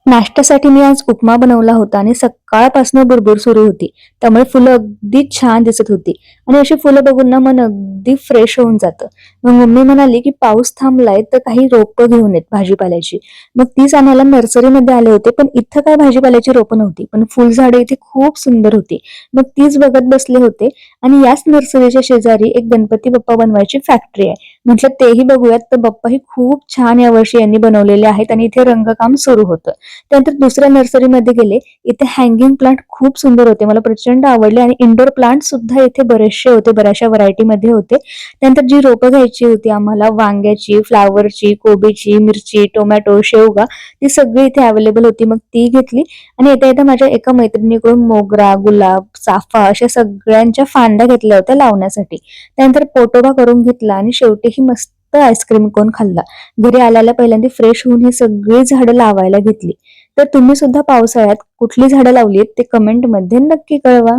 नाश्त्यासाठी मी आज उपमा बनवला होता आणि सकाळपासून भुरभुर सुरू होती. त्यामुळे फुलं अगदी छान दिसत होती आणि अशी फुलं बघून ना मन अगदी फ्रेश होऊन जातं. मग मम्मी म्हणाली की पाऊस थांबलाय तर काही रोपं घेऊन येत भाजीपाल्याची. मग तीच आणायला नर्सरीमध्ये आले होते, पण इथं काय भाजीपाल्याची रोपं नव्हती, पण फुलझाडे इथे खूप सुंदर होती. मग तीच बघत बसले होते आणि याच नर्सरीच्या शेजारी एक गणपती बाप्पा बनवायची फॅक्टरी आहे. म्हटलं तेही बघूयात. तर बाप्पाही खूप छान यावर्षी यांनी बनवलेले आहेत आणि इथे रंगकाम सुरू होतं. त्यानंतर दुसऱ्या नर्सरीमध्ये गेले. इथे हँगिंग प्लांट खूप सुंदर होते, मला प्रचंड आवडले आणि इंडोर प्लांट सुद्धा इथे बरेचसे होते, बऱ्याचशा व्हरायटीमध्ये होते. त्यानंतर जी रोपं घ्यायची होती आम्हाला वांग्याची, फ्लावरची, कोबीची, मिरची, टोमॅटो, शेवगा, ती सगळी इथे अवेलेबल होती. मग ती घेतली आणि येता येता माझ्या एका मैत्रिणीकडून मोगरा, गुलाब, चाफा अशा सगळ्यांच्या फांद्या घेतल्या होत्या लावण्यासाठी. त्यानंतर पोटोबा करून घेतला आणि शेवटी ही मस्त आईस्क्रीम कोन खाल्ला. घरी आल्याला पहिल्यांदा फ्रेश होऊन ही सगळी झाडं लावायला घेतली. तर तुम्ही सुद्धा पावसाळ्यात कुठली झाडं लावलीत ते कमेंटमध्ये नक्की कळवा.